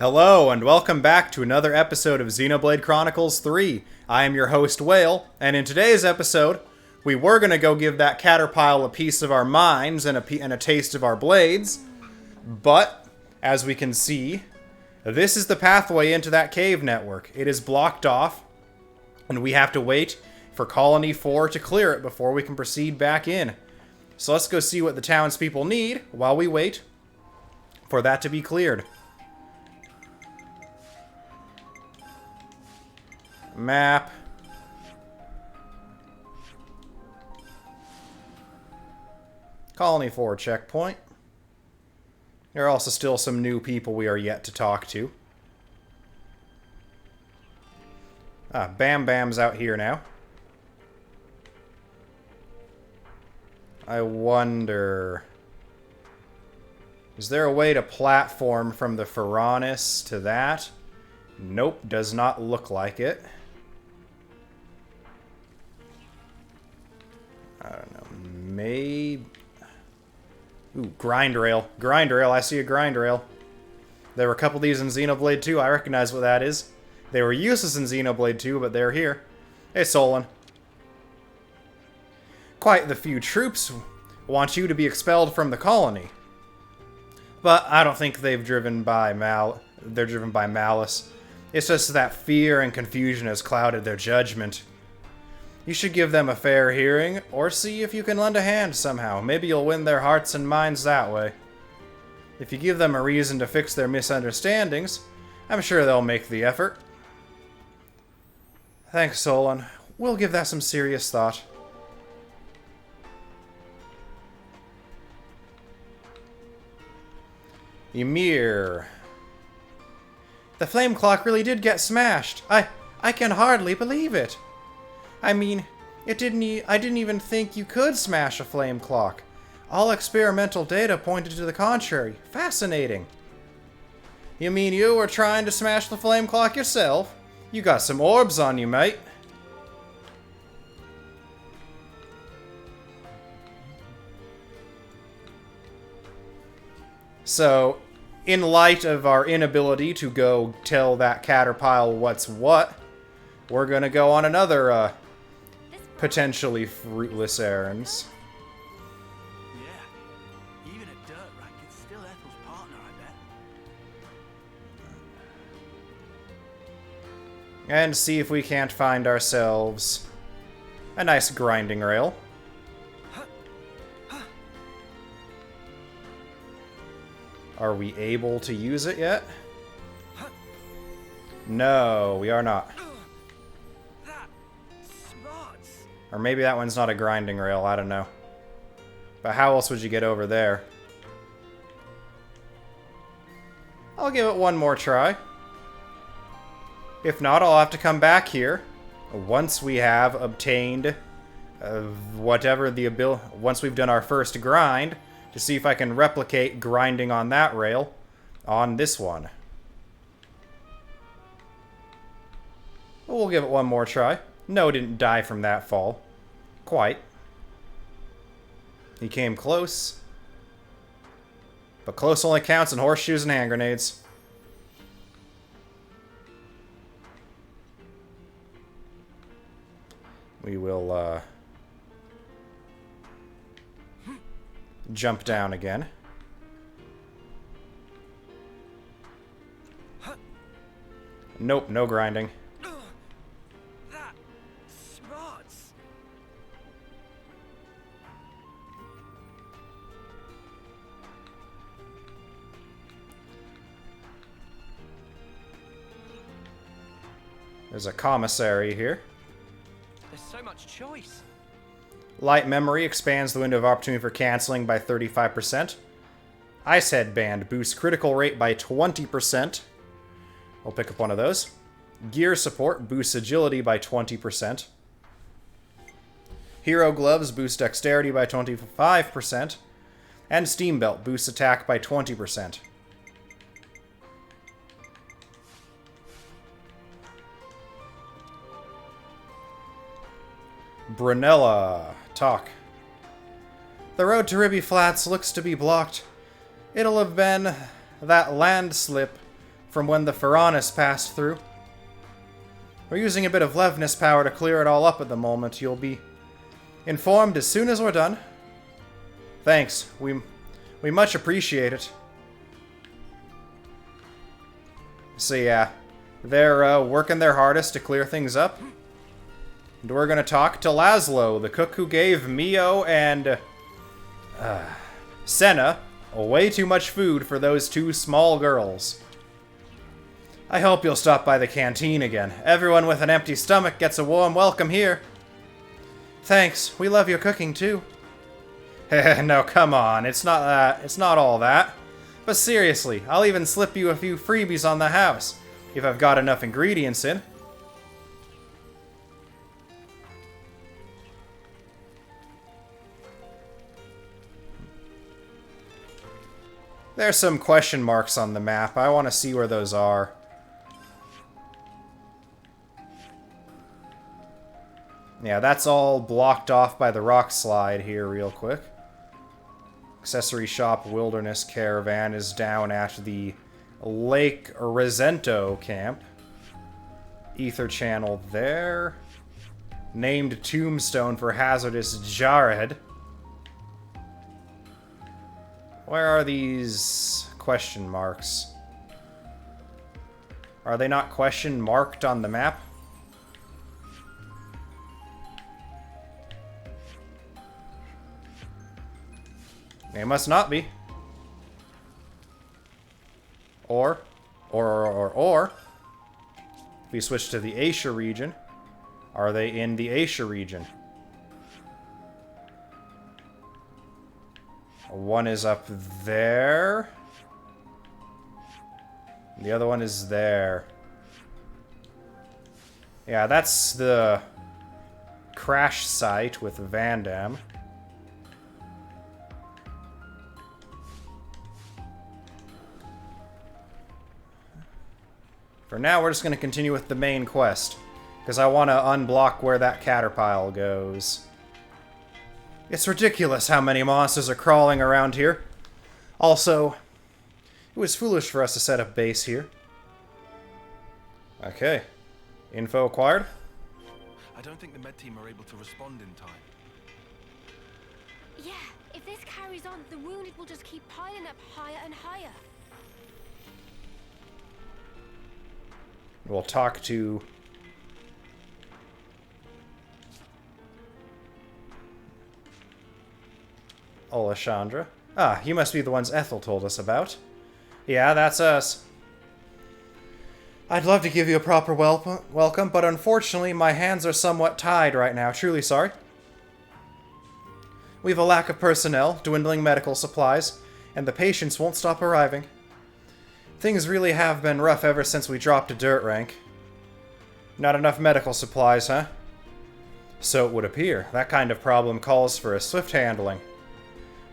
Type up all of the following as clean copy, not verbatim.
Hello, and welcome back to another episode of Xenoblade Chronicles 3. I am your host, Whale, and in today's episode, we were going to go give that caterpillar a piece of our minds and a taste of our blades, but, as we can see, this is the pathway into that cave network. It is blocked off, and we have to wait for Colony 4 to clear it before we can proceed back in. So let's go see what the townspeople need while we wait for that to be cleared. Map. Colony 4 checkpoint. There are also still some new people we are yet to talk to. Bam Bam's out here now. I wonder... is there a way to platform from the Pharaonis to that? Nope, does not look like it. I don't know, maybe... ooh, grind rail. Grind rail, I see a grind rail. There were a couple of these in Xenoblade 2, I recognize what that is. They were useless in Xenoblade 2, but they're here. Hey, Solon. Quite the few troops want you to be expelled from the colony. But I don't think they're driven by malice. It's just that fear and confusion has clouded their judgment. You should give them a fair hearing, or see if you can lend a hand somehow. Maybe you'll win their hearts and minds that way. If you give them a reason to fix their misunderstandings, I'm sure they'll make the effort. Thanks, Solon. We'll give that some serious thought. Ymir. The flame clock really did get smashed. I can hardly believe it. I mean, I didn't even think you could smash a flame clock. All experimental data pointed to the contrary. Fascinating. You mean you were trying to smash the flame clock yourself? You got some orbs on you, mate. So, in light of our inability to go tell that caterpillar what's what, we're gonna go on another, potentially fruitless errands. Yeah, even a dirt rank, it's still Ethel's partner, I bet. And see if we can't find ourselves a nice grinding rail. Are we able to use it yet? No, we are not. Or maybe that one's not a grinding rail, I don't know. But how else would you get over there? I'll give it one more try. If not, I'll have to come back here once we have obtained once we've done our first grind, to see if I can replicate grinding on that rail on this one. But we'll give it one more try. No, didn't die from that fall. Quite. He came close. But close only counts in horseshoes and hand grenades. We will, jump down again. Nope, no grinding. There's a commissary here. There's so much choice. Light memory expands the window of opportunity for canceling by 35%. Ice headband boosts critical rate by 20%. We'll pick up one of those. Gear support boosts agility by 20%. Hero gloves boost dexterity by 25%. And steam belt boosts attack by 20%. Brunella. Talk. The road to Ribby Flats looks to be blocked. It'll have been that landslip from when the Furanis passed through. We're using a bit of Levness power to clear it all up at the moment. You'll be informed as soon as we're done. Thanks. We much appreciate it. So yeah, they're working their hardest to clear things up. And we're gonna talk to Laszlo, the cook who gave Mio and Senna way too much food for those two small girls. I hope you'll stop by the canteen again. Everyone with an empty stomach gets a warm welcome here. Thanks. We love your cooking too. No, come on. It's not that. It's not all that. But seriously, I'll even slip you a few freebies on the house if I've got enough ingredients in. There's some question marks on the map. I want to see where those are. Yeah, that's all blocked off by the rock slide here real quick. Accessory Shop Wilderness Caravan is down at the Lake Resento camp. Ether Channel there. Named Tombstone for Hazardous Jared. Where are these question marks? Are they not question marked on the map? They must not be. Or, if we switch to the Asia region, are they in the Asia region? One is up there. The other one is there. Yeah, that's the crash site with Van Damme. For now, we're just going to continue with the main quest, because I want to unblock where that caterpillar goes. It's ridiculous how many monsters are crawling around here. Also, it was foolish for us to set up base here. Okay. Info acquired? I don't think the med team are able to respond in time. Yeah, if this carries on, the wounded will just keep piling up higher and higher. We'll talk to Alessandra. Ah, you must be the ones Ethel told us about. Yeah, that's us. I'd love to give you a proper welcome, but unfortunately my hands are somewhat tied right now. Truly sorry. We have a lack of personnel, dwindling medical supplies, and the patients won't stop arriving. Things really have been rough ever since we dropped a dirt rank. Not enough medical supplies, huh? So it would appear. That kind of problem calls for a swift handling.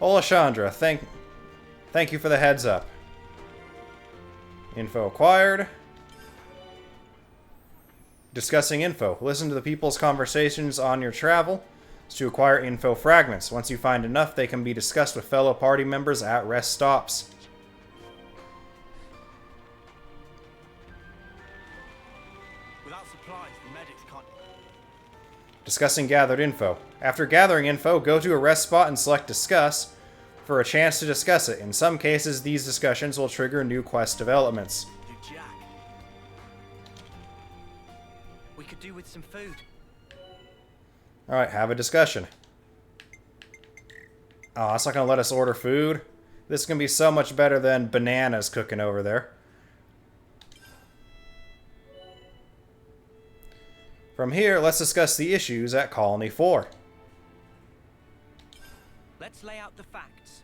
Alessandra, thank you for the heads up. Info acquired. Discussing info. Listen to the people's conversations on your travel to acquire info fragments. Once you find enough, they can be discussed with fellow party members at rest stops. Without supplies, the medics can't... Discussing gathered info. After gathering info, go to a rest spot and select Discuss for a chance to discuss it. In some cases, these discussions will trigger new quest developments. You Jack. We could do with some food. Alright, have a discussion. Oh, it's not going to let us order food? This is going to be so much better than bananas cooking over there. From here, let's discuss the issues at Colony 4. Let's lay out the facts.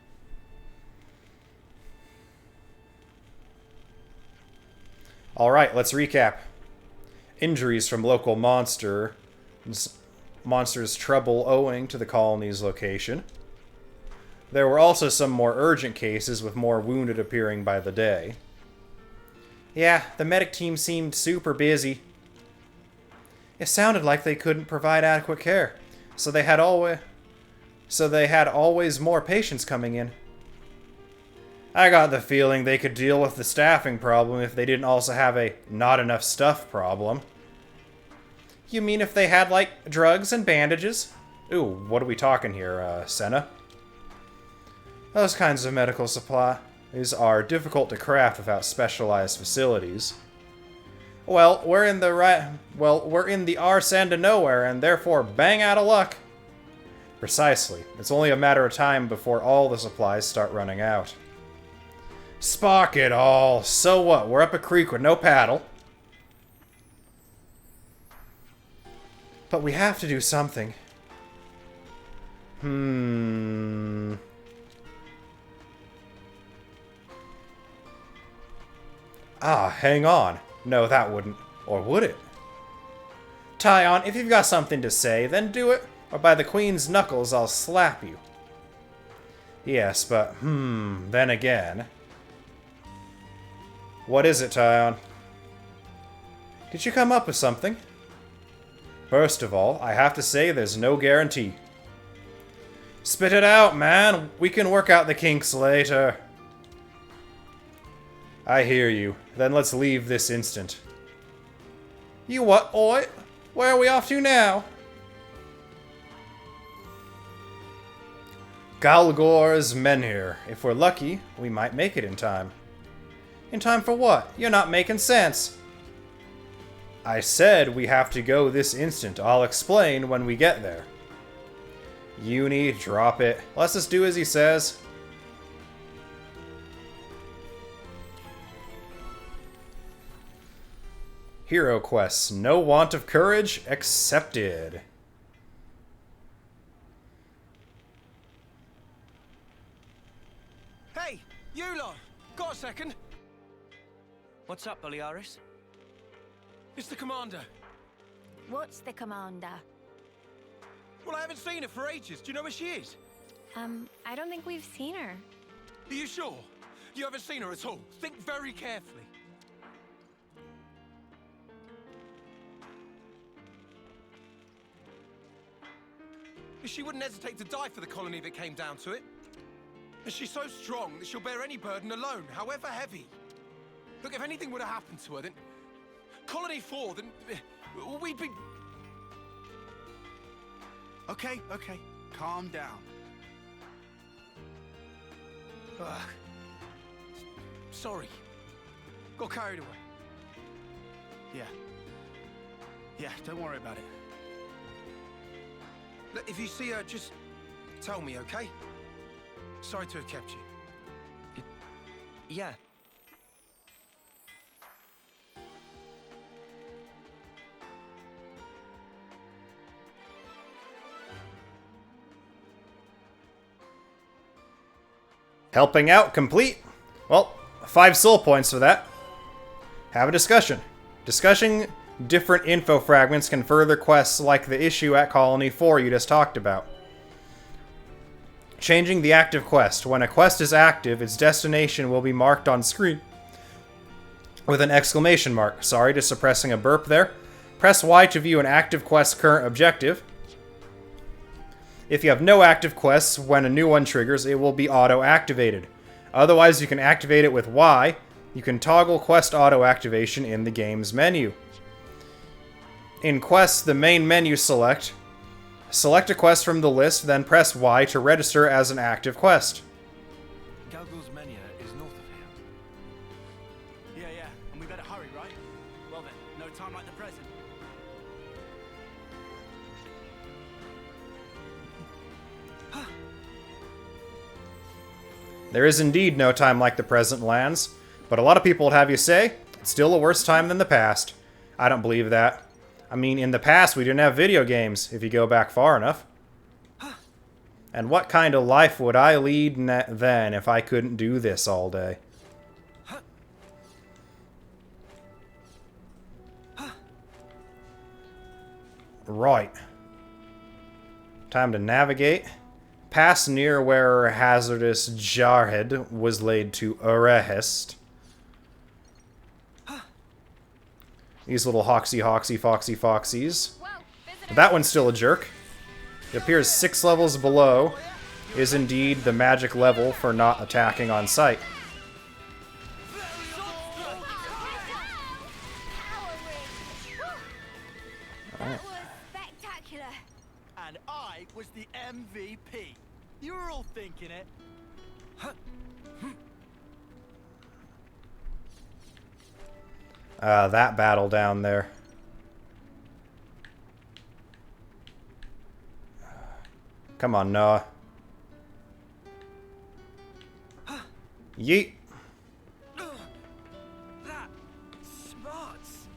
Alright, let's recap. Injuries from local monsters' trouble owing to the colony's location. There were also some more urgent cases with more wounded appearing by the day. Yeah, the medic team seemed super busy. It sounded like they couldn't provide adequate care, so they had always more patients coming in. I got the feeling they could deal with the staffing problem if they didn't also have a not enough stuff problem. You mean if they had, like, drugs and bandages? Ooh, what are we talking here, Senna? Those kinds of medical supplies are difficult to craft without specialized facilities. Well, we're in the arse end of nowhere, and therefore bang out of luck. Precisely. It's only a matter of time before all the supplies start running out. Spark it all. So what? We're up a creek with no paddle. But we have to do something. Ah, hang on. No, that wouldn't. Or would it? Tyon, if you've got something to say, then do it, or by the Queen's knuckles I'll slap you. Yes, but, then again. What is it, Tyon? Did you come up with something? First of all, I have to say there's no guarantee. Spit it out, man. We can work out the kinks later. I hear you. Then let's leave this instant. You what, oi? Where are we off to now? Galgor's Menhir. If we're lucky, we might make it in time. In time for what? You're not making sense. I said we have to go this instant. I'll explain when we get there. Uni, drop it. Let's just do as he says. Hero quests. No want of courage accepted. Hey, you lot! Got a second? What's up, Boliaris? It's the commander. What's the commander? Well, I haven't seen her for ages. Do you know where she is? I don't think we've seen her. Are you sure? You haven't seen her at all? Think very carefully. She wouldn't hesitate to die for the colony that came down to it. And she's so strong that she'll bear any burden alone, however heavy. Look, if anything would have happened to her, then... Colony 4, then... we'd be... Okay. Calm down. Ugh. Sorry. Got carried away. Yeah, don't worry about it. Look, if you see her, just tell me, okay? Sorry to have kept you. Yeah. Helping out complete. Well, 5 soul points for that. Have a discussion. Discussing different info fragments can further quests like the issue at Colony 4 you just talked about. Changing the active quest. When a quest is active, its destination will be marked on screen with an exclamation mark. Sorry to suppressing a burp there. Press Y to view an active quest's current objective. If you have no active quests, when a new one triggers, it will be auto-activated. Otherwise, you can activate it with Y. You can toggle quest auto-activation in the game's menu. In quests, the main menu select. Select a quest from the list, then press Y to register as an active quest. Galgor's Mania is north of here. Yeah, and we better hurry, right? Well then, no time like the present. There is indeed no time like the present, Lands, but a lot of people would have you say, it's still a worse time than the past. I don't believe that. I mean, in the past we didn't have video games, if you go back far enough. And what kind of life would I lead then if I couldn't do this all day? Right. Time to navigate. Pass near where hazardous jarhead was laid to arrest. These little foxies. That one's still a jerk. It appears 6 levels below is indeed the magic level for not attacking on sight. fight was the MVP. You were all thinking it. That battle down there. Come on, Noah. Yeet. That smarts.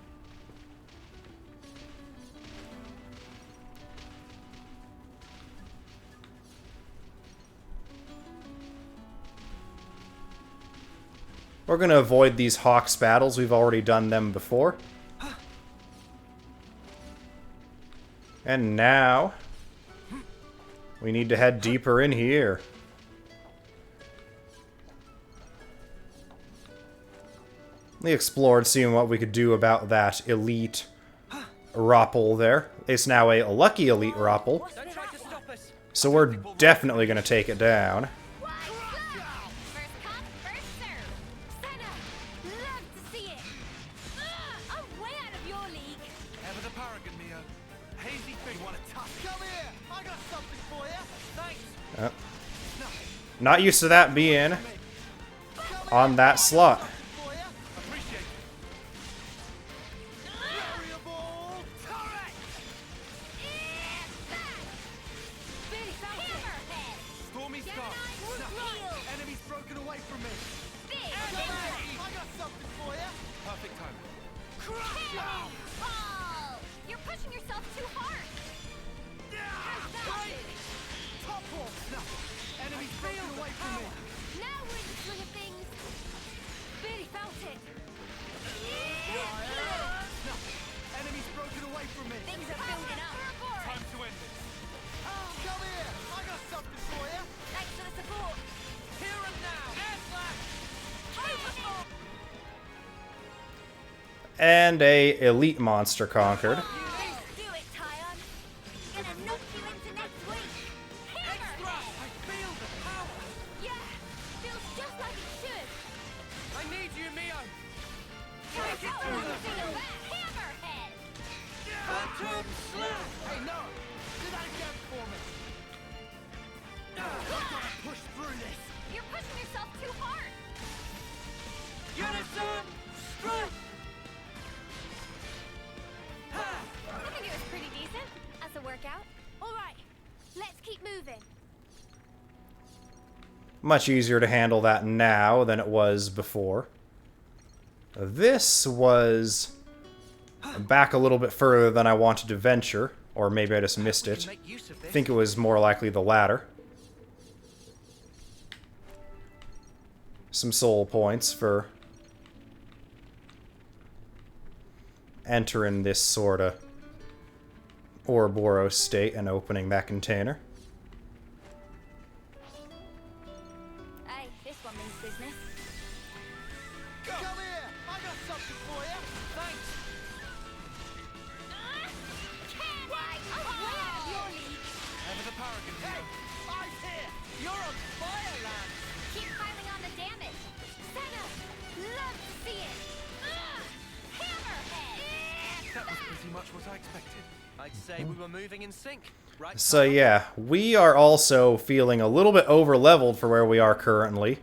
We're going to avoid these Hawks battles. We've already done them before. And now we need to head deeper in here. We explored, seeing what we could do about that elite Roppel there. It's now a lucky elite Roppel, Don't try to stop us. so we're definitely going to take it down. First come, first serve. Senna, love to see it. I'm way out of your league. Ever the paragon, Mio. Hazy thing. You want a tough? Come here. I got something for you. Thanks. Not used to that being on that slot. For you. Appreciate it. Variable turret. Billy found Hammerhead. Stormy sky. Reveal. Enemy's broken away from me. Big Come Hammerhead. here. I got something for you. Perfect timing. Hammer ball. You're pushing yourself too hard. How's that? Top ball. No. Enemy's broken away from me. Now we're in the swing of things. Billy felt it. No. Enemy's broken away from me. Things are building up. Time to end this. Come here. I got something for you. Thanks for the support. Here and now. Air slash. Overhaul. And a elite monster conquered. Let's do it, Tyon. Gonna knock you into next week. Hammerhead. I feel the power. Yeah, feels just like it should. I need you, Mio. Take it through the Hammerhead. Phantom slash. Hey, no. Do that again for me. Push through this. You're pushing yourself too hard. Unison. Strike. I think it was pretty decent as a workout. All right, let's keep moving. Much easier to handle that now than it was before. This was back a little bit further than I wanted to venture, or maybe I just missed it. Make use of I this. think it was more likely the latter. Some soul points for entering this sort of Ouroboros state and opening that container. Hey, this one means business. Come here. I got something for you. Thanks. I'm way out of your league. Ever the paragon, Hey, Mio. I'm here. You're on fire, lad. Keep piling on the damage. Senna, love to see it. Hammerhead. That was pretty much what I expected. I'd say we were moving in sync. Right? So yeah, we are also feeling a little bit over-leveled for where we are currently,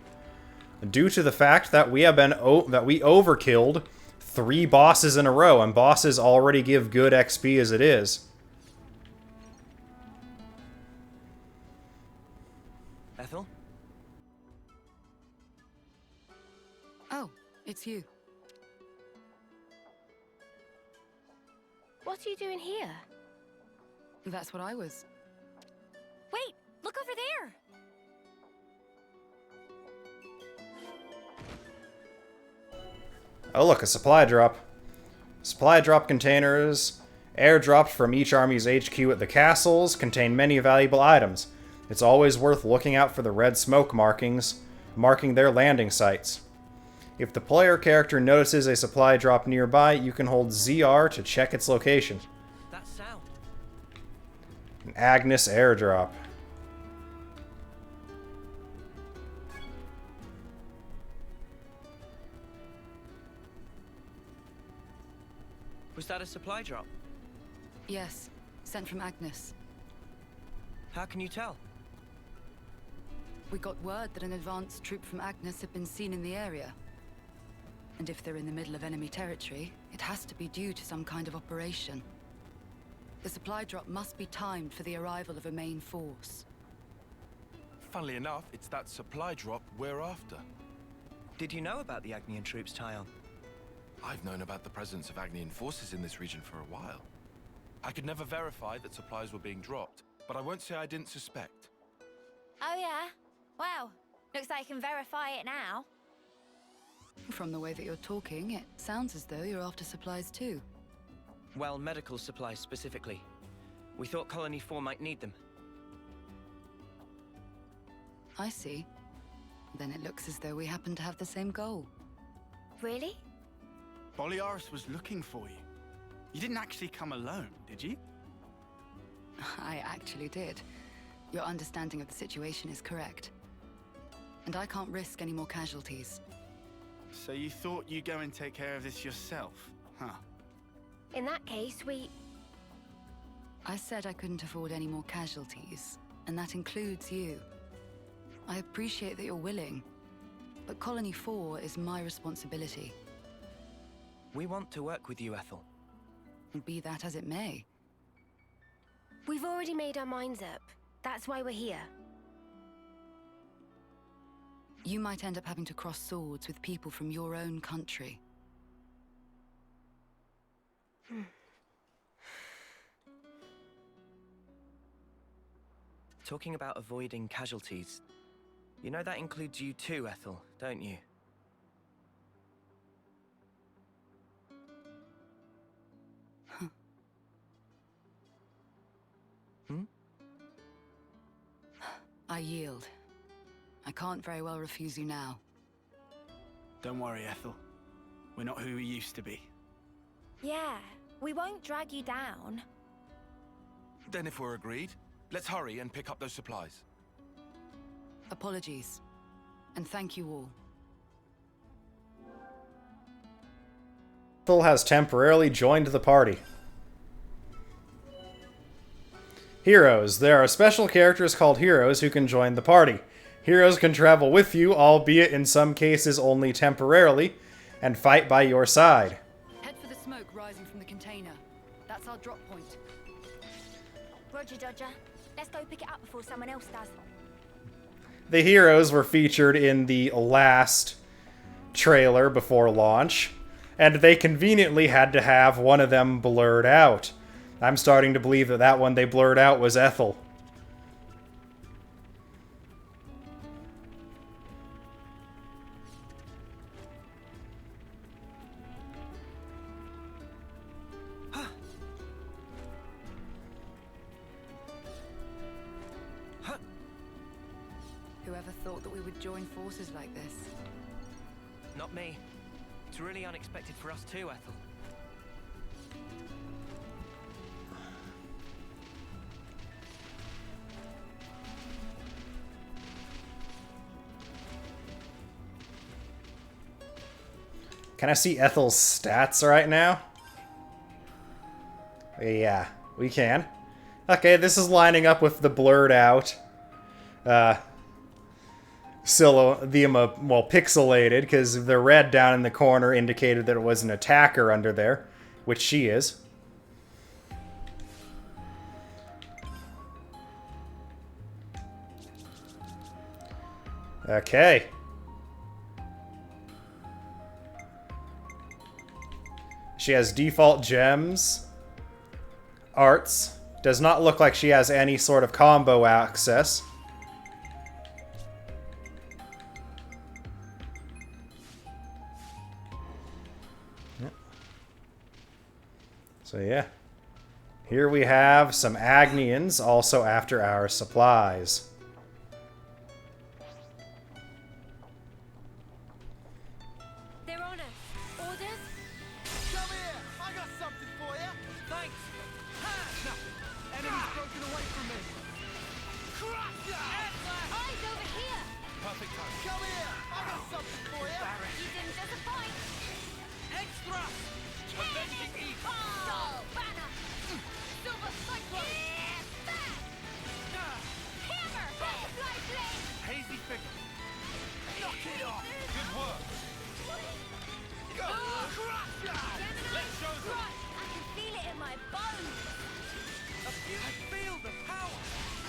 due to the fact that we have been we overkilled 3 bosses in a row, and bosses already give good XP as it is. Ethel? Oh, it's you. What are you doing here? That's what I was. Wait, look over there. Oh look, a supply drop. Supply drop containers, airdropped from each army's HQ at the castles, contain many valuable items. It's always worth looking out for the red smoke markings, marking their landing sites. If the player character notices a supply drop nearby, you can hold ZR to check its location. That sound. An Agnes airdrop. Was that a supply drop? Yes, sent from Agnes. How can you tell? We got word that an advanced troop from Agnes had been seen in the area. And if they're in the middle of enemy territory, it has to be due to some kind of operation. The supply drop must be timed for the arrival of a main force. Funnily enough, it's that supply drop we're after. Did you know about the Agnian troops, Tyon? I've known about the presence of Agnian forces in this region for a while. I could never verify that supplies were being dropped, but I won't say I didn't suspect. Oh yeah? Well, looks like I can verify it now. From the way that you're talking, it sounds as though you're after supplies too. Well, medical supplies specifically. We thought Colony 4 might need them. I see. Then it looks as though we happen to have the same goal. Really? Boliaris was looking for you. You didn't actually come alone, did you? I actually did. Your understanding of the situation is correct. And I can't risk any more casualties. So you thought you'd go and take care of this yourself, huh? In that case, I said I couldn't afford any more casualties, and that includes you. I appreciate that you're willing, but Colony 4 is my responsibility. We want to work with you, Ethel. Be that as it may. we've already made our minds up. That's why we're here. You might end up having to cross swords with people from your own country. Talking about avoiding casualties. You know that includes you too, Ethel, don't you? Huh. I yield. I can't very well refuse you now. Don't worry, Ethel. We're not who we used to be. Yeah, we won't drag you down. Then if we're agreed, let's hurry and pick up those supplies. Apologies. And thank you all. Ethel has temporarily joined the party. Heroes. There are special characters called heroes who can join the party. Heroes can travel with you, albeit in some cases only temporarily, and fight by your side. Head for the smoke rising from the container. That's our drop point. Roger, Dodger. Let's go pick it up before someone else does. The heroes were featured in the last trailer before launch, and they conveniently had to have one of them blurred out. I'm starting to believe that that one they blurred out was Ethel. Whoever thought that we would join forces like this? Not me. It's really unexpected for us too, Ethel. Can I see Ethel's stats right now? Yeah, we can. Okay, this is lining up with the blurred out. Pixelated, because the red down in the corner indicated that it was an attacker under there, which she is. Okay. She has default gems. Arts. Does not look like she has any sort of combo access. So yeah, here we have some Agnians also after our supplies. They're on us. Orders? Come here! I got something for you! Thanks! Enemy's broken away from me! Crush ya! Eyes over here! Perfect time. Come here! I got something for you! You didn't disappoint. Extra! Avenging Eve! Banner! Silver Cyclone! Back! I feel the power.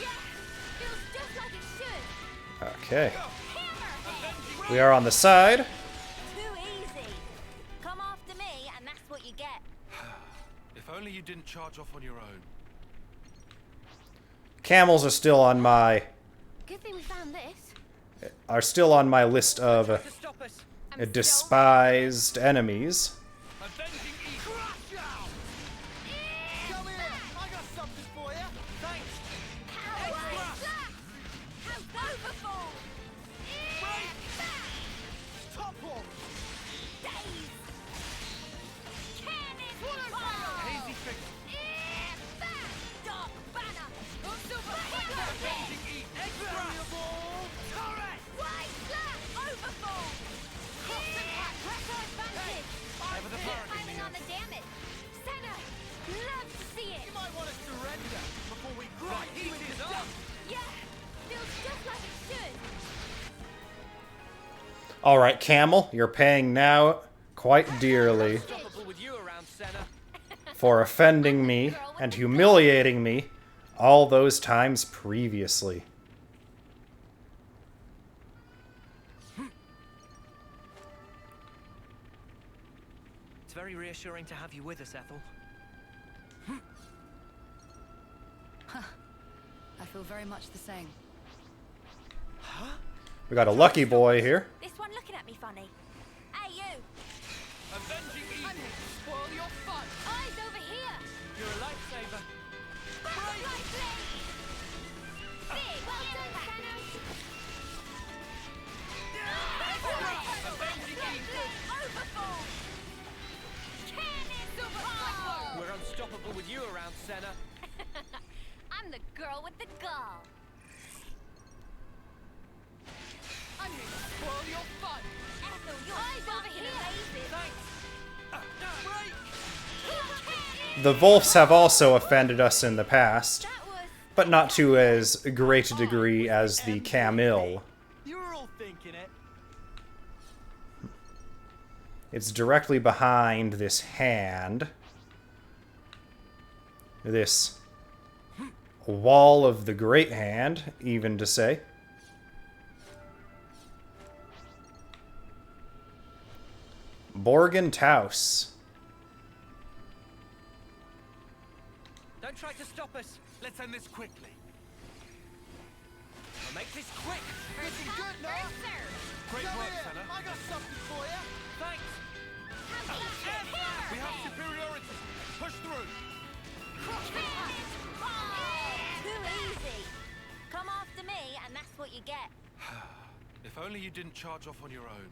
Yeah, feels just like it should. Okay. Hammerhead. We are on the side. Too easy. Come after me, and that's what you get. If only you didn't charge off on your own. Camels are still on my Good thing we found this. list of To stop us. despised enemies. Avenging Eagle. Come here! I got something for you! Thanks. Overfall. Topple! Hazy figure. Dark banner. Avenging Eagle. Extract. White flag. Overfall. Cross impact. Pressure advantage. Over the park, Piling on the damage. Senna. Love to see it. You might want to surrender before we grind you into dust! Yeah. Feels just like it should. All right, Camel, you're paying now quite dearly Unstoppable with you around, Senna. for offending me and humiliating me all those times previously. It's very reassuring to have you with us, Ethel. I feel very much the same. We got a lucky boy here. This one looking at me funny. Hey, you. Avenging Eagle. Spoil your fun. Eyes over here. You're a lifesaver. Butterfly blade. Big. Well done, Senna. Avenging Eagle. Overfall. Cannon. Super. We're unstoppable with you around, Senna. I'm the girl with the gall. I'm here to spoil your fun. Ethel, your eyes over here. The Wolves have also offended us in the past, That was but not to as great a degree as the Camille. You were all thinking it. It's directly behind this hand. This wall of the Great Hand, even to say. Borgen Taus. Don't try to stop us. Let's end this quickly. I'll make this quick. Looking good, no? first serve. Great Come work, here! Senna. I got something for you! Thanks. We have superiority. Push through. Too easy. Come after me, and that's what you get. If only you didn't charge off on your own.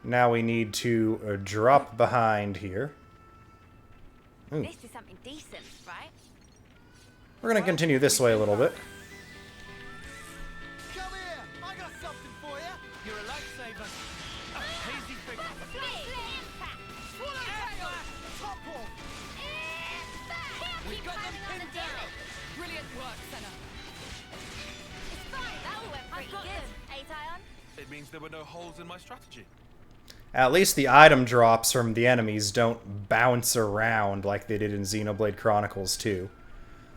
Now we need to drop behind here. Ooh. This is something decent, right? We're going to continue this way a little bit. Come here! I got something for you! You're a lifesaver. Hazy figure. Big impact. Topple! Keep piling on the damage. Brilliant work, Senna. It's fine. That all went pretty good. Aetion? It means there were no holes in my strategy. At least the item drops from the enemies don't bounce around like they did in Xenoblade Chronicles 2.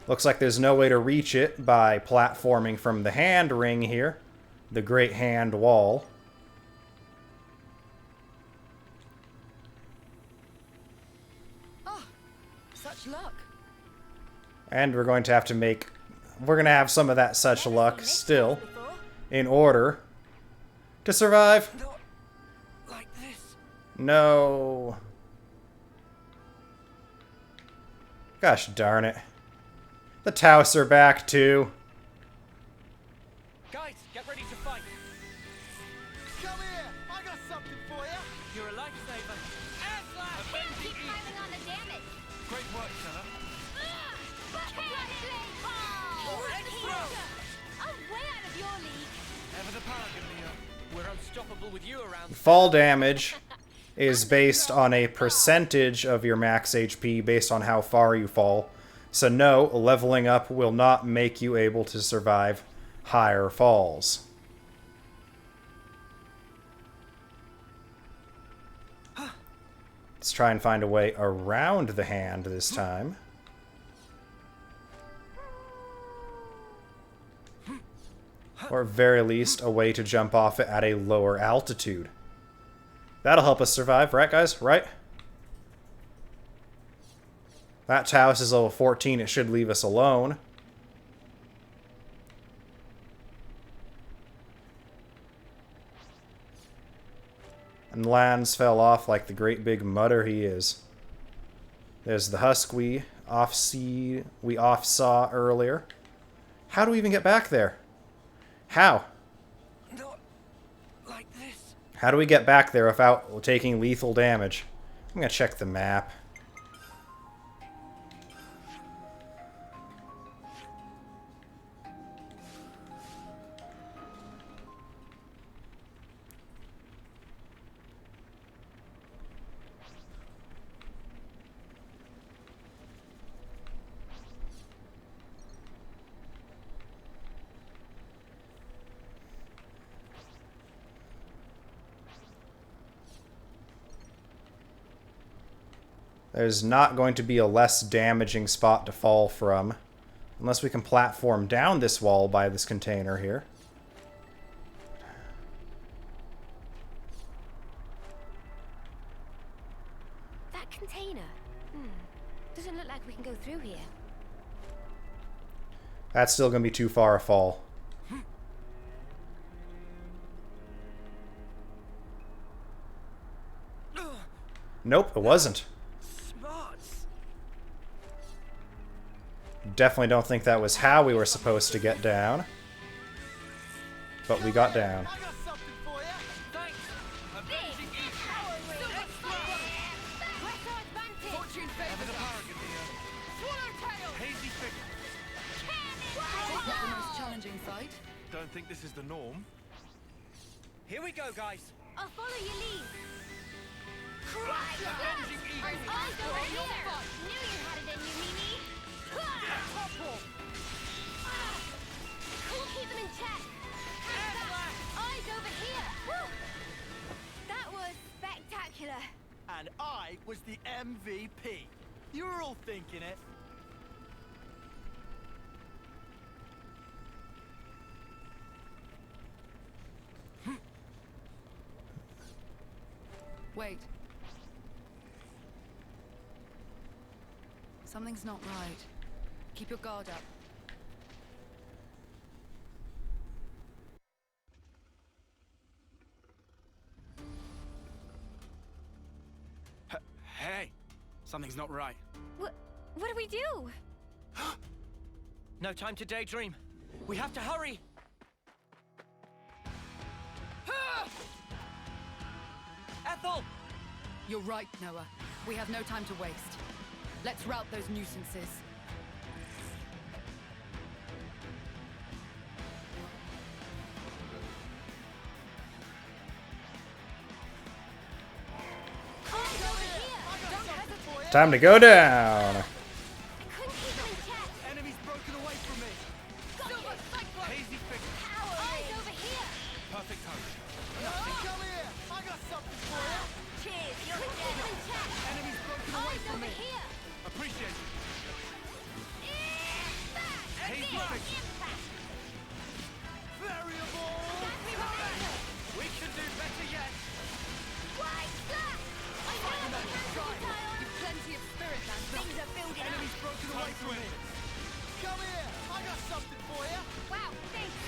Looks like there's no way to reach it by platforming from the hand ring here. The Great Hand Wall. Oh, such luck. And we're going to have to make... We're going to have some of that such luck still in order to survive. Not like this. No. Gosh darn it. The Taus are back too. Guys, get ready to fight. Come here! I got something for you! You're a lifesaver. Keep piling on the damage. Great work, Senna. I'm way out of your league. Ever the paragon, Neo. We're unstoppable with you around. Fall damage is based on a percentage of your max HP based on how far you fall. So no, leveling up will not make you able to survive higher falls. Let's try and find a way around the hand this time. Or at very least, a way to jump off it at a lower altitude. That'll help us survive, right guys? Right? That Taos is level 14, it should leave us alone. And Lance fell off like the great big mutter he is. There's the husk we off-saw earlier. How do we even get back there? How? Not like this. How do we get back there without taking lethal damage? I'm gonna check the map. There's not going to be a less damaging spot to fall from. Unless we can platform down this wall by this container here. That container. Doesn't look like we can go through here. That's still going to be too far a fall. Nope, it wasn't. Smarts. Definitely don't think that was how we were supposed to get down. But we got down. I got something for you. Thanks. Avenging Eve. Fortune Ever the paragon here. Swallowtail! Hazy figure. Is that the most challenging fight? Don't think this is the norm. Here we go, guys. I'll follow your lead. Avenging Eve. Eyes over here! Knew you had it in you, Mimi. Cool, keep them in check. Eyes over here. That was spectacular. And I was the MVP. You were all thinking it. Wait. Something's not right. Keep your guard up. Hey, something's not right. What do we do? No time to daydream. We have to hurry. Ethel! You're right, Noah. We have no time to waste. Let's rout those nuisances. Eyes over here. Don't hesitate. Time to go down. I couldn't keep them in check. Enemy's broken away from me. Silver Cyclone. Hazy figure. Eyes over here. Perfect touch. Come here. I got something for you. Cheers. You're couldn't keep them in check. Enemy's broken away Eyes from over me. here. Appreciate it. Hazy Impact. figure. Impact. Variable. Happy momentum. We can do better yet. Wide slash. I know the hands will tie on. You've plenty of spirit, Lancer. Things are building up. Enemy's broken away from me. Come here. I got something for you. Wow, thanks.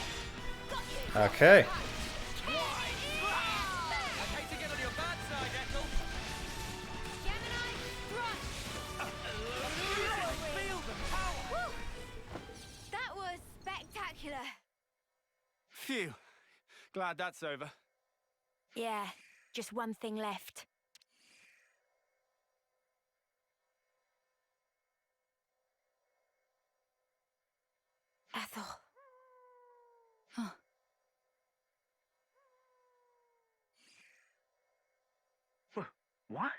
Got you. Okay. I'd hate to get on your bad side, Ethel. Gemini, thrust. Feel the power. Woo. That was spectacular. Phew. Glad that's over. Yeah, just one thing left. Ethel. What?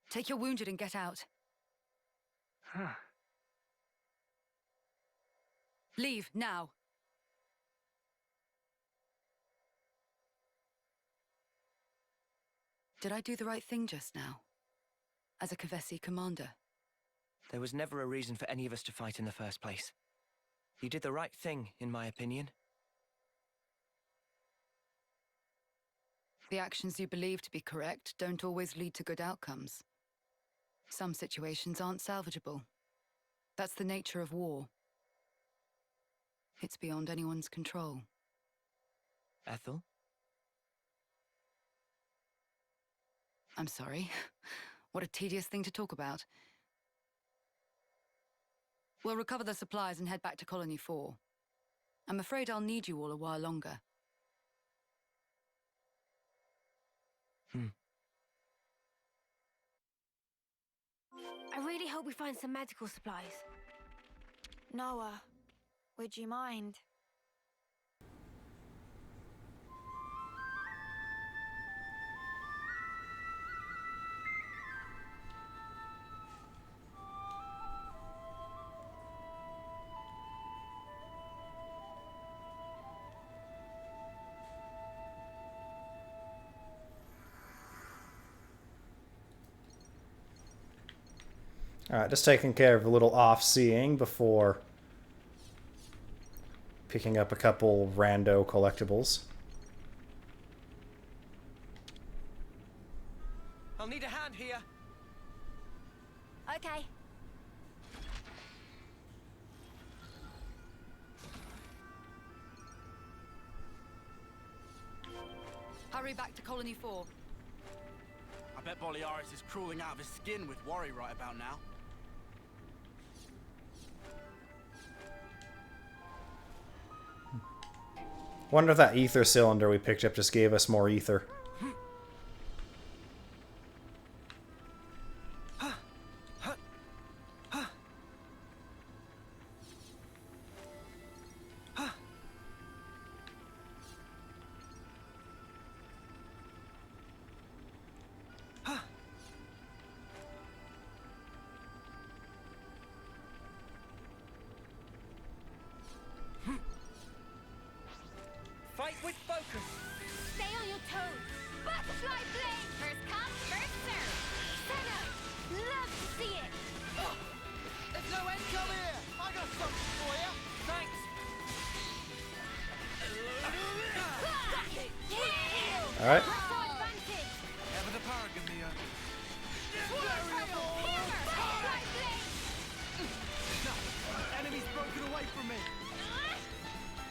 Take your wounded and get out. Huh. Leave, now. Did I do the right thing just now? As a Kavesi commander? There was never a reason for any of us to fight in the first place. You did the right thing, in my opinion. The actions you believe to be correct don't always lead to good outcomes. Some situations aren't salvageable. That's the nature of war. It's beyond anyone's control. Ethel? I'm sorry. What a tedious thing to talk about. We'll recover the supplies and head back to Colony 4. I'm afraid I'll need you all a while longer. I really hope we find some medical supplies. Noah, would you mind? Alright, just taking care of a little off-seeing before picking up a couple rando collectibles. I'll need a hand here. Okay. Hurry back to Colony 4. I bet Boliaris is crawling out of his skin with worry right about now. Wonder if that ether cylinder we picked up just gave us more ether. Fight with focus. Stay on your toes. Butterfly blade. First come, first serve. Senna, love to see it. There's no end. Come here. I got something for you. Thanks. Alright. Lasso advantage. Ever the paragon, Mia. Butterfly blade. No, enemy's broken away from me.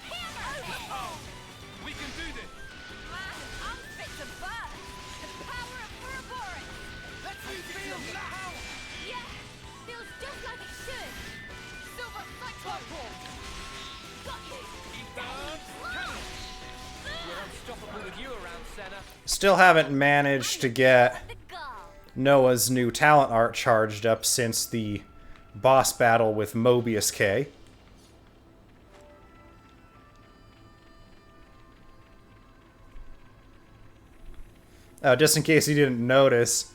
Hammer. We can do this! I'm fit to burst. The power of Ouroboros. Let's see feel now. Yeah, feels just like it should. Silver cyclone. Got you. We're unstoppable with you around, Senna. Still haven't managed to get The gall. Noah's new talent art charged up since the boss battle with Mobius K. Just in case you didn't notice,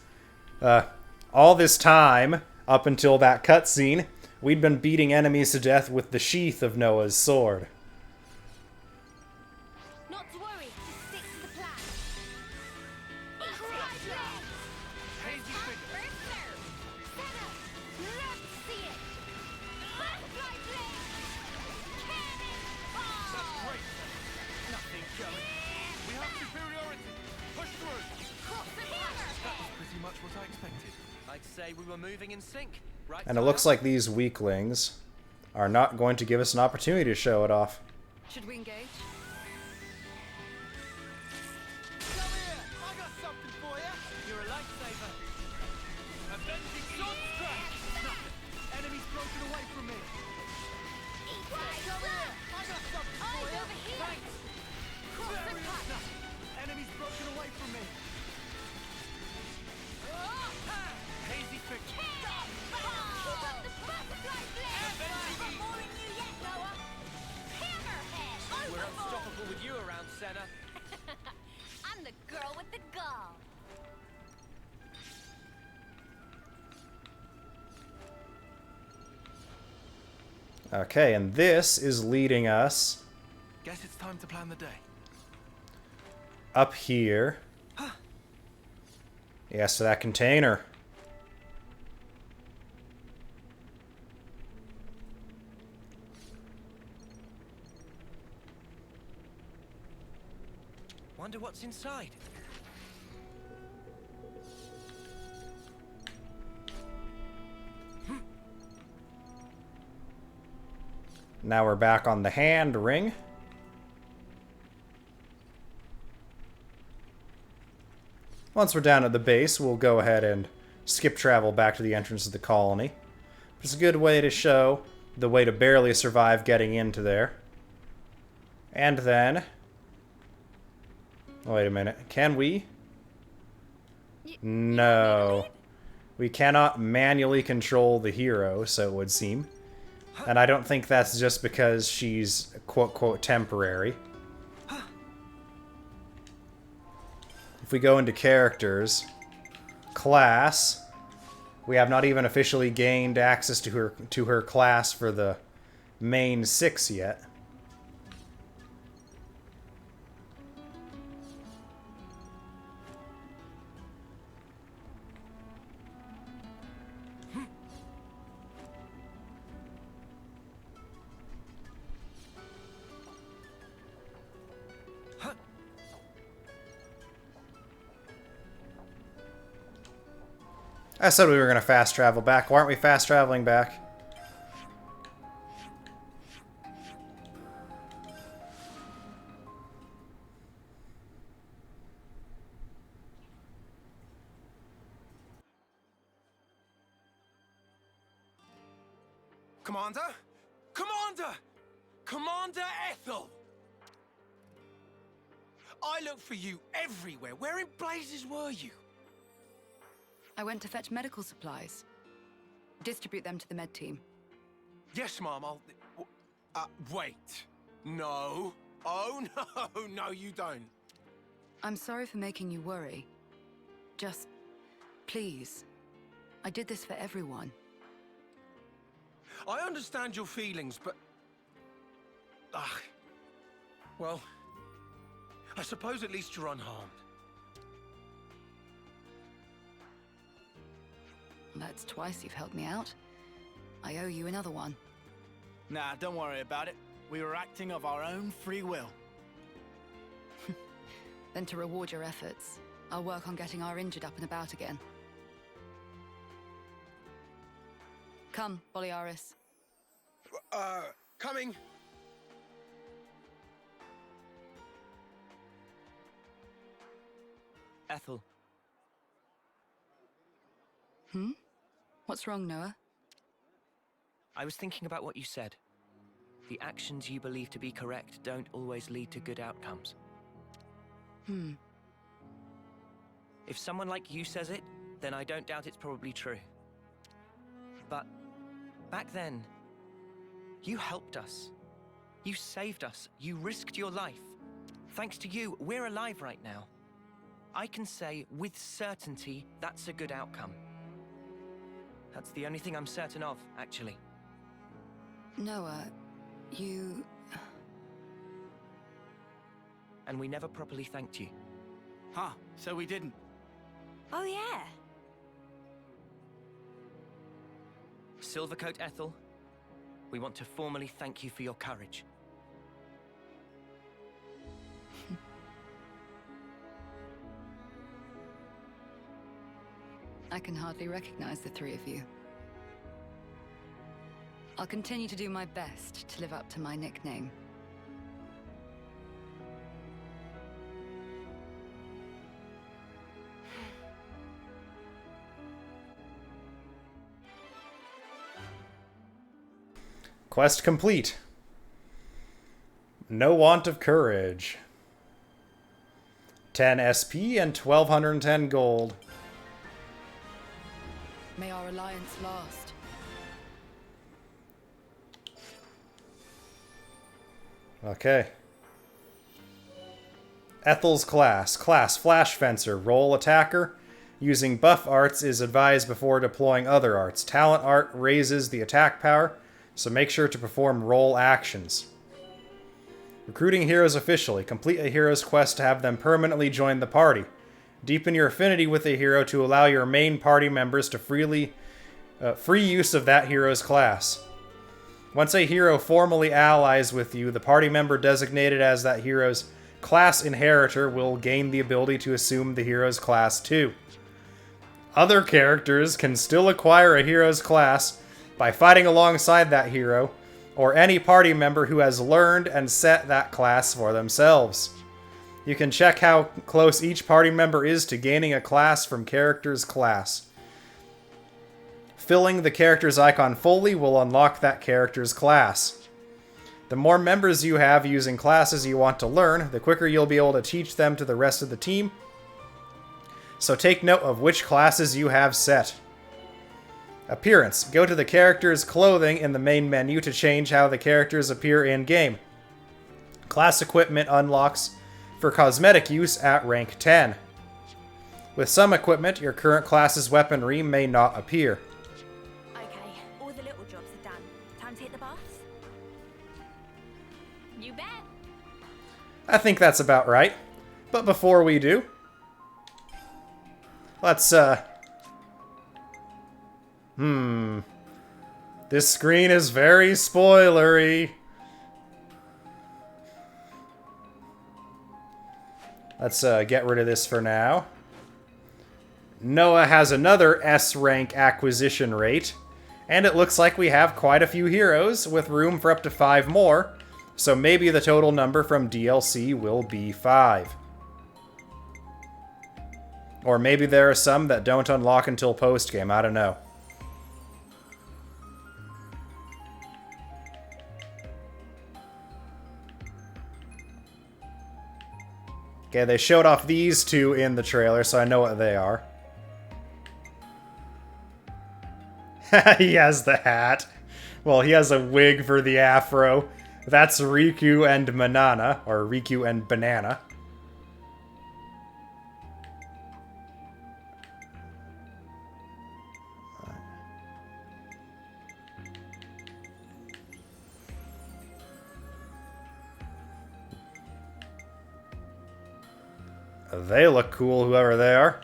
all this time, up until that cutscene, we'd been beating enemies to death with the sheath of Noah's sword. Not to worry, just stick to the plan. Butterfly blade. Hazy figure. First serve. Senna, love to see it. Butterfly blade. Cannonball. Great! Nothing going. We have superiority. Push through. Cross the hammer. Pretty much what I expected. I'd say we were moving in sync, right? And it looks like these weaklings are not going to give us an opportunity to show it off. Should we engage? Come here. I got something for you. You're a lifesaver. Avenging sword strike. Enemy's broken away from me. Come here. I got something for Eyes you. over here. Cross the cut. Enemy's broken away from me. Hazy figure. Keep up the butterfly blade. Got more in you yet, Noah. Hammerhead. We're unstoppable with you around, Senna. I'm the girl with the gall. Okay, and this is leading us Guess it's time to plan the day. up here. Yes, to that container. Wonder what's inside. Now we're back on the hand ring. Once we're down at the base, we'll go ahead and skip travel back to the entrance of the colony. It's a good way to show the way to barely survive getting into there. And then... Wait a minute. Can we? No. We cannot manually control the hero, so it would seem. And I don't think that's just because she's quote-quote temporary. If we go into characters, class, we have not even officially gained access to her class for the main 6 yet. I said we were going to fast travel back. Why aren't we fast traveling back? Commander? Commander! Commander Ethel! I looked for you everywhere. Where in blazes were you? I went to fetch medical supplies. Distribute them to the med team. Yes, Mom, I'll... wait. No. Oh, no, no, you don't. I'm sorry for making you worry. Just, please. I did this for everyone. I understand your feelings, but... well, I suppose at least you're unharmed. That's twice you've helped me out. I owe you another one. Nah, don't worry about it. We were acting of our own free will. Then to reward your efforts, I'll work on getting our injured up and about again. Come, Boliaris. Coming. Ethel, What's wrong, Noah? I was thinking about what you said. The actions you believe to be correct don't always lead to good outcomes. If someone like you says it, then I don't doubt it's probably true. But back then, you helped us. You saved us. You risked your life. Thanks to you, we're alive right now. I can say with certainty that's a good outcome. That's the only thing I'm certain of, actually. Noah, you... And we never properly thanked you. Huh, so we didn't. Oh, yeah. Silvercoat Ethel, we want to formally thank you for your courage. I can hardly recognize the three of you. I'll continue to do my best to live up to my nickname. Quest complete. No want of courage. 10 SP and 1210 gold. May our alliance last. Okay. Ethel's class. Class Flash Fencer. Role Attacker. Using buff arts is advised before deploying other arts. Talent art raises the attack power, so make sure to perform role actions. Recruiting heroes officially. Complete a hero's quest to have them permanently join the party. Deepen your affinity with a hero to allow your main party members to free use of that hero's class. Once a hero formally allies with you, the party member designated as that hero's class inheritor will gain the ability to assume the hero's class too. Other characters can still acquire a hero's class by fighting alongside that hero, or any party member who has learned and set that class for themselves. You can check how close each party member is to gaining a class from Character's Class. Filling the character's icon fully will unlock that character's class. The more members you have using classes you want to learn, the quicker you'll be able to teach them to the rest of the team. So take note of which classes you have set. Appearance. Go to the character's clothing in the main menu to change how the characters appear in-game. Class equipment unlocks for cosmetic use at rank 10. With some equipment, your current class's weaponry may not appear. Okay, all the little jobs are done. Time to hit the baths? You bet. I think that's about right. But before we do, let's, This screen is very spoilery. Let's get rid of this for now. Noah has another S-rank acquisition rate, and it looks like we have quite a few heroes, with room for up to 5 more, so maybe the total number from DLC will be 5. Or maybe there are some that don't unlock until post-game, I don't know. Okay, they showed off these two in the trailer, so I know what they are. He has the hat. Well, he has a wig for the afro. That's Riku and Banana, or Riku and Banana. They look cool, whoever they are.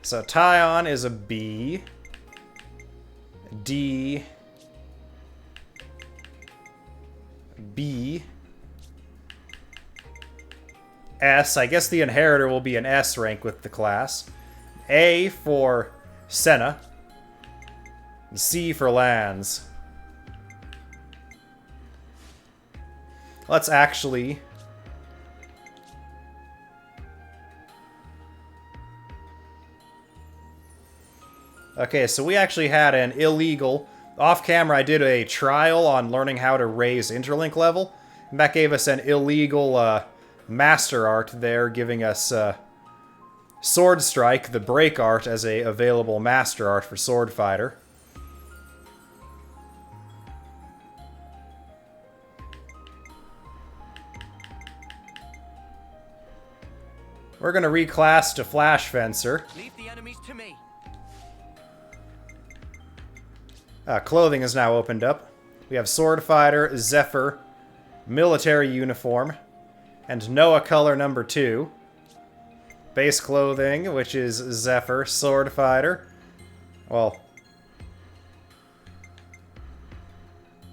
So Tyon is a B. D. B. S. I guess the Inheritor will be an S rank with the class. A for Senna. C for Lands. Let's actually... Okay, so we actually had an illegal... Off camera, I did a trial on learning how to raise Interlink level. And that gave us an illegal... Master Art there, giving us Sword Strike, the Break Art, as a available Master Art for Sword Fighter. We're gonna reclass to Flash Fencer. Leave the enemies to me. Clothing is now opened up. We have Sword Fighter, Zephyr, Military Uniform, and Noah color number 2. Base clothing, which is Zephyr, Sword Fighter. Well,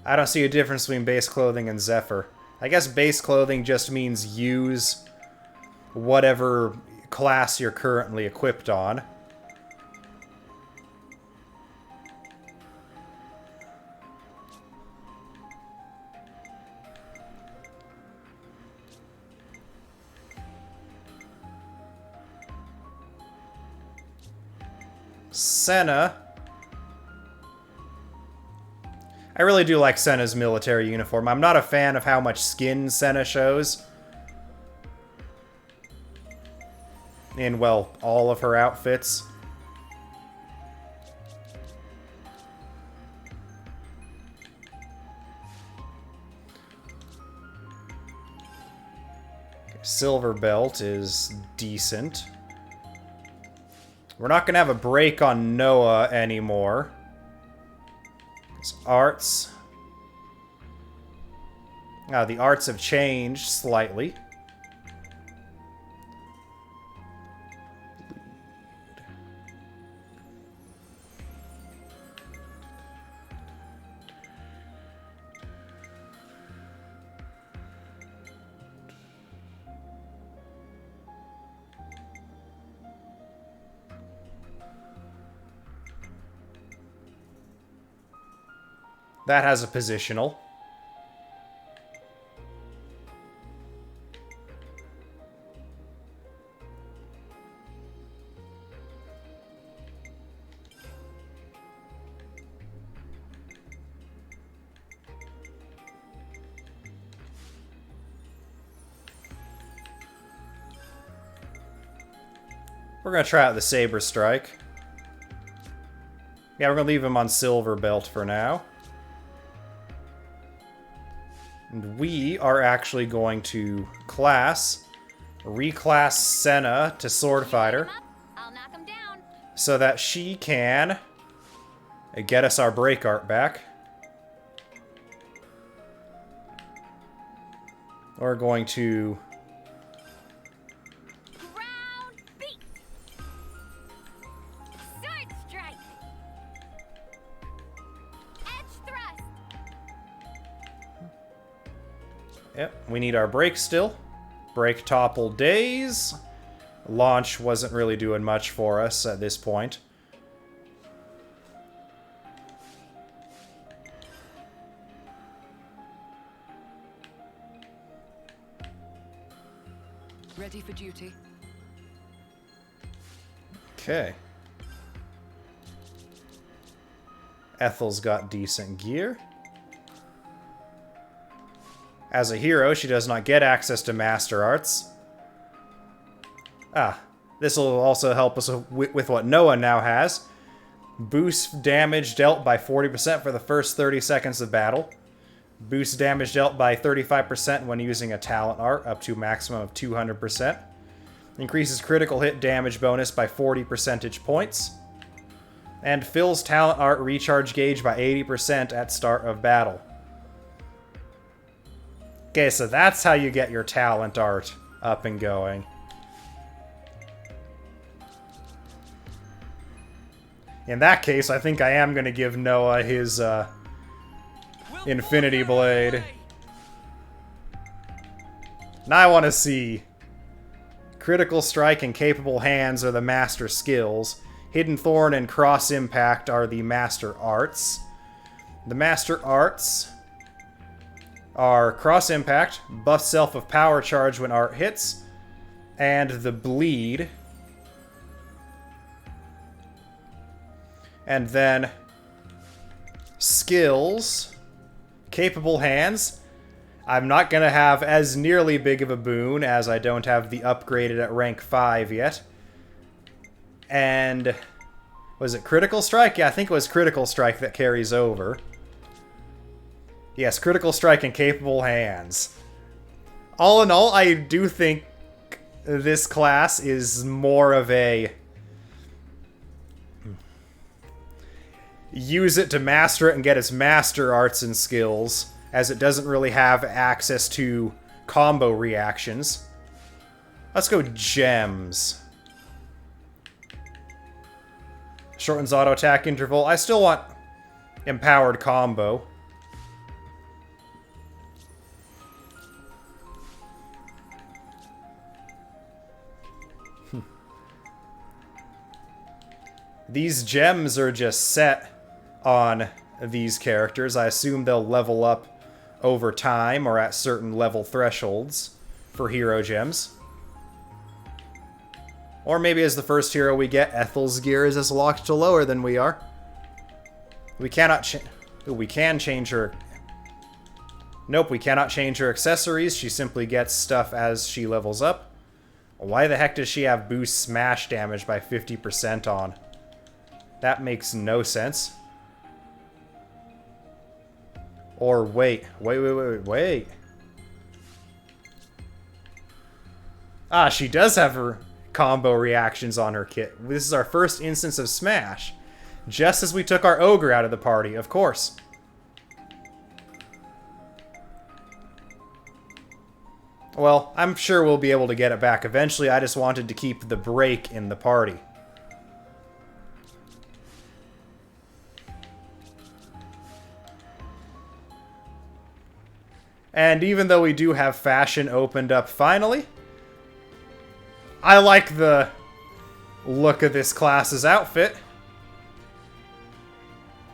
I don't see a difference between base clothing and Zephyr. I guess base clothing just means use whatever class you're currently equipped on. Senna. I really do like Senna's military uniform. I'm not a fan of how much skin Senna shows in, well, all of her outfits. Silver belt is decent. We're not going to have a break on Noah anymore. It's arts. The arts have changed slightly. That has a positional. We're going to try out the Saber Strike. Yeah, we're going to leave him on Silver Belt for now. And we are actually going to reclass Senna to Sword Fighter. I'll knock him down. So that she can get us our break art back. We're going to... Ground beat. Sword strike. Edge thrust. Yep, we need our break still. Break topple days. Launch wasn't really doing much for us at this point. Ready for duty. Okay. Ethel's got decent gear. As a hero, she does not get access to Master Arts. Ah, this will also help us with what Noah now has. Boost damage dealt by 40% for the first 30 seconds of battle. Boost damage dealt by 35% when using a talent art, up to a maximum of 200%. Increases critical hit damage bonus by 40 percentage points. And fills talent art recharge gauge by 80% at start of battle. Okay, so that's how you get your talent art up and going. In that case, I think I am going to give Noah his Infinity Blade. Now I want to see. Critical Strike and Capable Hands are the master skills. Hidden Thorn and Cross Impact are the master arts. The master arts are Cross Impact, buff self of Power Charge when art hits, and the Bleed. And then skills, Capable Hands. I'm not going to have as nearly big of a boon as I don't have the upgraded at rank 5 yet. And was it Critical Strike? Yeah, I think it was Critical Strike that carries over. Yes, Critical Strike and Capable Hands. All in all, I do think this class is more of a... use it to master it and get its master arts and skills, as it doesn't really have access to combo reactions. Let's go gems. Shortens auto attack interval. I still want empowered combo. These gems are just set on these characters. I assume they'll level up over time or at certain level thresholds for hero gems. Or maybe as the first hero we get, Ethel's gear is as locked to lower than we are. We cannot we can change her... Nope, we cannot change her accessories. She simply gets stuff as she levels up. Why the heck does she have boost smash damage by 50% on? That makes no sense. Or wait. Ah, she does have her combo reactions on her kit. This is our first instance of smash. Just as we took our ogre out of the party, of course. Well, I'm sure we'll be able to get it back eventually. I just wanted to keep the break in the party. And even though we do have fashion opened up finally, I like the look of this class's outfit.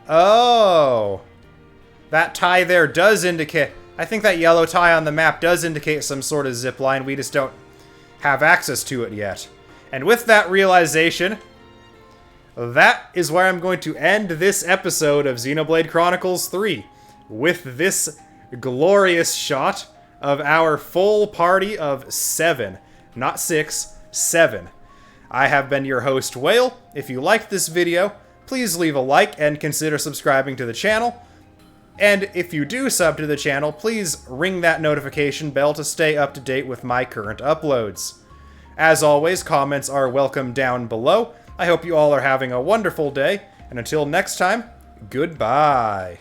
Oh! That tie there does indicate... I think that yellow tie on the map does indicate some sort of zip line. We just don't have access to it yet. And with that realization, that is where I'm going to end this episode of Xenoblade Chronicles 3. With this glorious shot of our full party of 7. Not 6, 7. I have been your host, Whale. If you liked this video, please leave a like and consider subscribing to the channel. And if you do sub to the channel, please ring that notification bell to stay up to date with my current uploads. As always, comments are welcome down below. I hope you all are having a wonderful day, and until next time, goodbye.